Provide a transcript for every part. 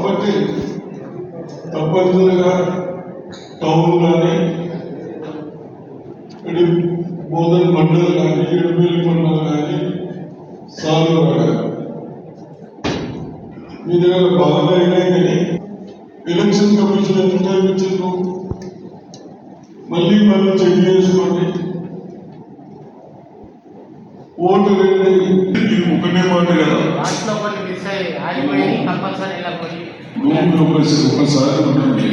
కాబట్టి తప్పనిసరిగా టౌన్ కానీ బోధన మండలి కానీ ఎడుపల్లి మండలి కానీ సార్లు మీ దగ్గర బాగా అయినాయి కానీ ఎలక్షన్ కమిషన్ ఎంత టైం ఇచ్చిండ్రు మళ్ళీ చెక్ చేసుకోండి. ఓటు ఒకటే మాట కదా ఒకసారి ఉంటుంది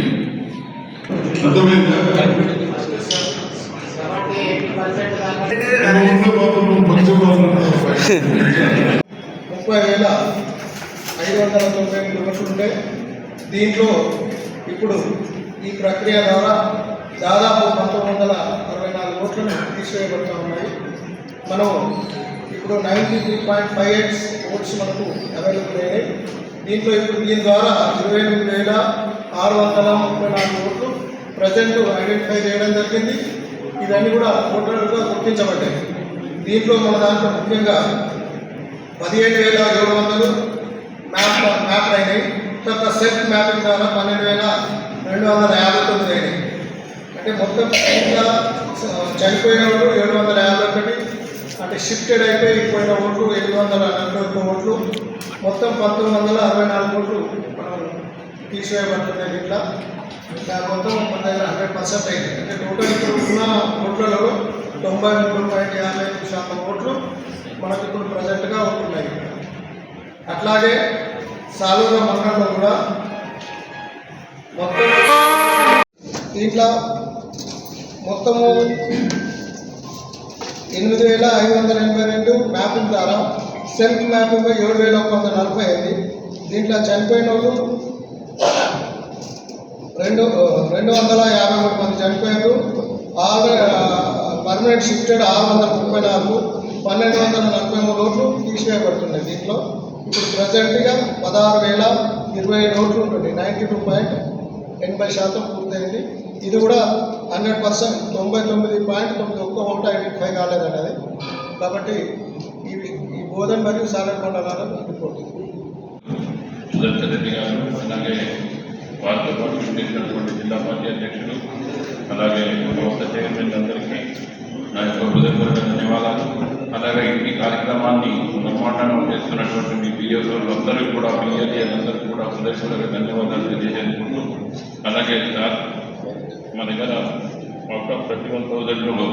అర్థమైందా? 30,593 ఓట్లు ఉంటే దీంట్లో ఇప్పుడు ఈ ప్రక్రియ ద్వారా దాదాపు 1964 ఓట్లను తీసివేయబడుతూ ఉన్నాయి. మనం ఇప్పుడు 93.58 ఓట్స్ మనకు అవైలబుల్ అయినాయి. దీంట్లో ఇప్పుడు దీని ద్వారా 28,634 ఓట్లు ప్రజెంట్ ఐడెంటిఫై చేయడం జరిగింది. ఇవన్నీ కూడా ఓటర్లుగా గుర్తించబడ్డాయి. దీంట్లో మన దాంట్లో ముఖ్యంగా 17,700 మ్యాప్ అయినాయి. తర్వాత సెల్ఫ్ మ్యాపింగ్ ద్వారా 12,259 అయినాయి. అంటే మొత్తం చనిపోయిన ఓట్లు 751, అంటే షిఫ్టెడ్ అయిపోయిన ఓట్లు 841 ఓట్లు, మొత్తం 1964 ఓట్లు మనం తీసివేయబడుతున్నాయి. ఇట్లా మొత్తం మన దగ్గర 100% అయింది. అంటే టోటల్ ఇప్పుడు ఉన్న ఓట్లలో 93.55% ఓట్లు మనకు ఇప్పుడు ప్రజెంట్గా ఉంటున్నాయి. అట్లాగే సాలూరు మండలంలో కూడా మొత్తం దీంట్లో మొత్తము 8,582 మ్యాపింగ్ ద్వారా సెల్ఫ్ మ్యాపింగ్ 7,140 అయింది. దీంట్లో చనిపోయిన వాళ్ళు 253 మంది చనిపోయారు. పర్మనెంట్ షిఫ్టెడ్ 634, 1,243 ఓట్లు తీసివేయబడుతున్నాయి. దీంట్లో ఇప్పుడు ప్రజెంట్గా 16,027 ఓట్లు ఉంటుంది. 92.80% పూర్తయింది. ఇది కూడా 100%, 99.91 ఓటు ఐడెంటిఫై కాలేదన్నది. కాబట్టి ఈ బోధన మరియు సాలెట్ మండలాలను రిపోర్ట్ సుదర్శన్ రెడ్డి గారు, అలాగే వారితో పాటు చేసినటువంటి జిల్లా పార్టీ అధ్యక్షులు, అలాగే కొత్త చైర్మన్ అందరికీ నా యొక్క హృదయపూర్వక ధన్యవాదాలు. అలాగే ఈ కార్యక్రమాన్ని బ్రహ్మాండంగా చేస్తున్నటువంటి మీ బిఎస్ఓలు అందరికీ కూడా, బిఎల్ఏలందరికీ కూడా హృదయపూర్వక ధన్యవాదాలు తెలియజేసుకుంటూ, అలాగే సార్ మా దగ్గర మొత్తం 31,000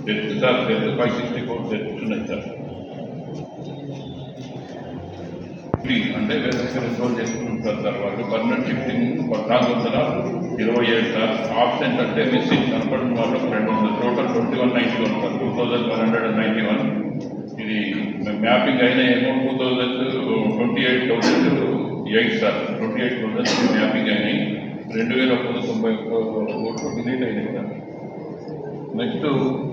డెత్ సార్ 564 డెత్స్ ఉన్నాయి సార్. అంటే వేరే ఎన్రోల్ చేసుకుంటారు సార్. వాళ్ళు పర్మనెంట్ షిఫ్టింగ్ 1,427 సార్. ఆబ్సెంట్ అంటే మిస్సింగ్ కనపడిన వాళ్ళకి 200, టోటల్ 2191 సార్. 2,191. ఇది మ్యాపింగ్ అయిన ఏమో 28,008 సార్. 28,000 మ్యాపింగ్ అయినాయి. 2,191 ఓట్లు డిలీట్ అయినాయి సార్. నెక్స్ట్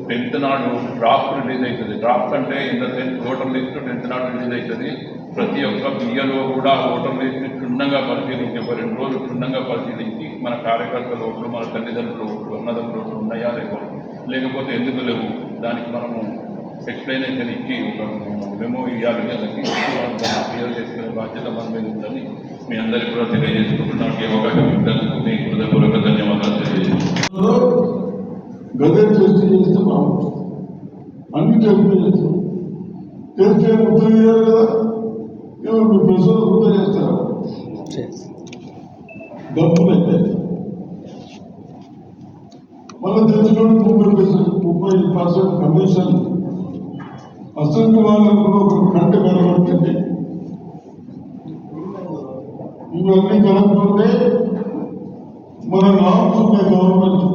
10th నాడు డ్రాఫ్ట్ రిలీజ్ అవుతుంది. డ్రాఫ్ట్ అంటే in the sense voter list 10th నాడు రిలీజ్ అవుతుంది. ప్రతి ఒక్క బియ్యలో కూడా ఓటర్ లిస్ట్ క్షుణ్ణంగా పరిశీలించి, ఒక 2 రోజులు క్షుణ్ణంగా పరిశీలించి మన కార్యకర్తల ఓట్లు, మన తల్లిదండ్రుల ఓట్లు, అన్నదమ్ముల ఓట్లు ఉన్నాయా లేకపోతే ఎందుకు లేవు, దానికి మనము ఎక్స్ప్లెనేషన్ ఇచ్చి ఒక మెమో ఇవ్వాలి. వాళ్ళకి క్లియర్ చేసుకునే బాధ్యత మన మీద ఉందని మీ అందరికీ కూడా తెలియజేసుకుంటున్నాను. ఈ అవకాశం ఇచ్చినందుకు మీ హృదయపూర్వక ధన్యవాదాలు తెలియజేస్తున్నాను. గదర్ టెస్ట్ చేస్తే బాగుంటుంది. అన్ని టెస్ట్ చేస్తాం. టెస్ట్ చేయడం ఉత్తరం చేయాలి కదా. ఏమో మీ ప్రజలు ఉత్తరం చేస్తారా? డబ్బులైతే మళ్ళీ తెచ్చుకోండి. 30% కమిషన్ అసలు వాళ్ళకు కూడా ఒక గంట కనబడుతుంది. ఇవన్నీ కనుక్కుంటే మన నామ్స్ ఉన్నాయి గవర్నమెంట్.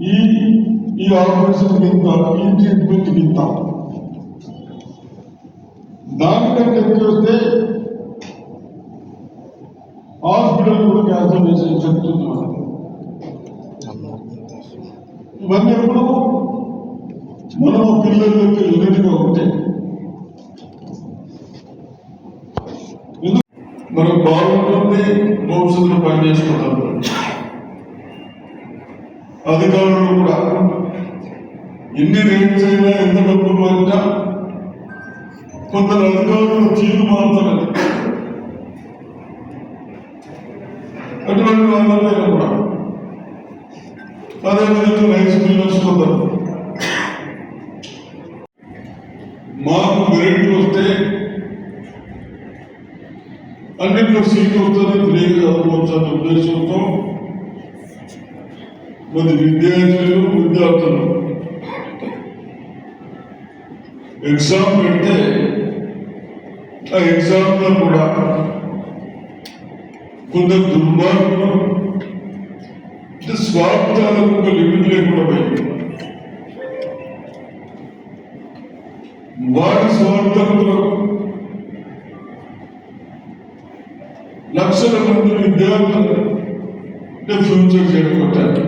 ఈ ఆపరేషన్ కింద, ఈ ట్రీట్మెంట్ కింద దానికంటే చూస్తే హాస్పిటల్ కూడా క్యాన్సల్ చేసి చెప్తున్నారు. ఇవన్నీ ఎప్పుడు మనం పిల్లలకి రెడీగా ఉంటే మనకు బాగుంటుంది. భవిష్యత్తులో పనిచేసుకుంటాం. అధికారులు కూడా ఎన్ని రేట్స్ అయినా, ఎంత డబ్బులు అయినా కొందరు అధికారులు తీరు మారుతారు. అటువంటి వాళ్ళపైన కూడా అదేవిధంగా రైస్ మిల్లర్స్ కొందరు మాకు మెరిట్ వస్తే అన్నింటిలో సీట్ వస్తుంది ఫ్రీగా చదువుకోవచ్చు అనే ఉద్దేశంతో మరి విద్యార్థులు ఎగ్జామ్ పెడితే ఆ ఎగ్జామ్లో కూడా కొందరు దుర్మార్గులు స్వార్థాలకు ఒక లిమిట్ లేకుండా పోయింది. వాడి స్వార్థాలకు లక్షల మంది విద్యార్థులు ఫ్యూచర్ చెడగొట్టారు.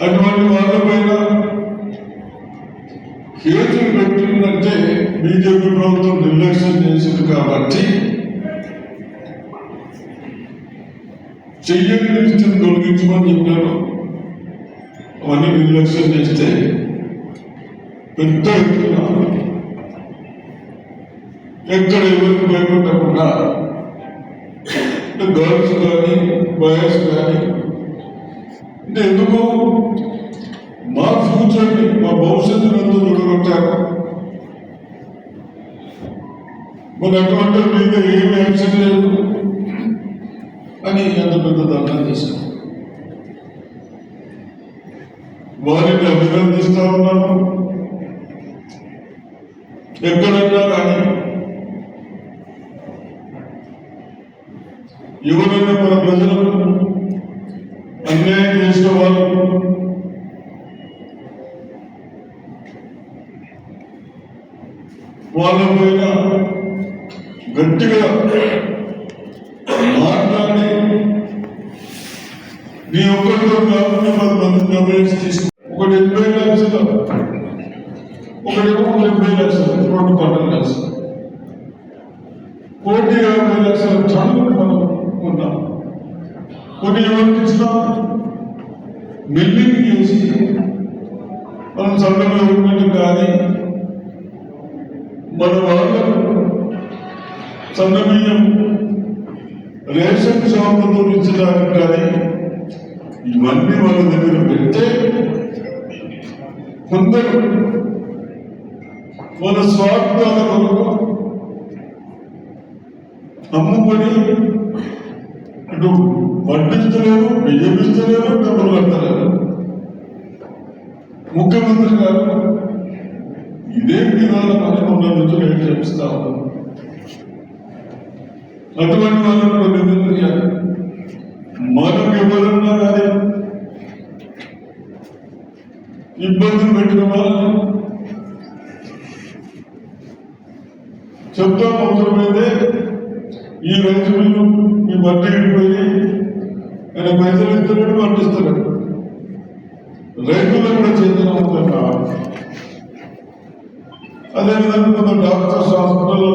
అటువంటి వాళ్ళపైన కేసులు పెట్టిందంటే బీజేపీ ప్రభుత్వం నిర్లక్ష్యం చేసింది కాబట్టి చెయ్యని లిస్టును తొలగించమని చెప్పారు. అవన్నీ నిర్లక్ష్యం చేస్తే పెద్ద ఎత్తున ఎక్కడ ఎవరికి భయపడకుండా గర్ల్స్ కానీ బాయ్స్ కానీ అంటే ఎందుకు మా ఫ్యూచర్ని మా భవిష్యత్తుని ఎంతో చూడగొట్టారు. మరి అటువంటి మీద ఏమి యాక్షన్ లేదు అని అంత పెద్ద దండం చేశారు. వారిని అభినందిస్తా ఉన్నాను. ఎక్కడన్నా కానీ ఎవరైనా మన ప్రజలకు అన్యాయం చేసిన వాళ్ళు వాళ్ళ పైన గట్టిగా మాట్లాడి నీ ఒక్కరితో కాకుండా 10 మంది డబ్బులు తీసుకు ఒకటి 80 లక్షలు ఒకటేమో 70 లక్షలు 2 పంటలు లక్షలు 1,50 లక్షల టన్నులు మనం ఉన్నాం. కొన్ని ఎవరికి ఇచ్చినా మిల్లింగ్ చేసి మనం సంఘంలో ఉన్నట్టు కానీ మన వాళ్ళకు సన్నబియ్యం రేషన్ షాపులతో ఇచ్చడానికి కానీ ఇవన్నీ వాళ్ళ దగ్గర పెడితే కొందరు వాళ్ళ స్వార్థాల కొరకు అమ్ముకొని ఇటు పండిస్తలేరు, బియ్యమిస్తలేరు, డబ్బులు కడతలేరు. ముఖ్యమంత్రి గారు ఇదే విధానం అని మన నుంచి రేటు చేపిస్తా ఉన్నారు. అటువంటి వాళ్ళని కూడా నిధులు మనం ఎవరన్నా కానీ ఇబ్బందులు పెట్టిన వాళ్ళని చెప్తాం. అవసరమైతే ఈ రైతు బిల్లు మీ బట్టి ఇడిపోయి ఆయన పైసలు ఇస్తున్నాడు, పండిస్తున్నాడు. రైతులకు కూడా చైతన్యవంతంగా అదేవిధంగా కొంత డాక్టర్స్ హాస్పిటల్లో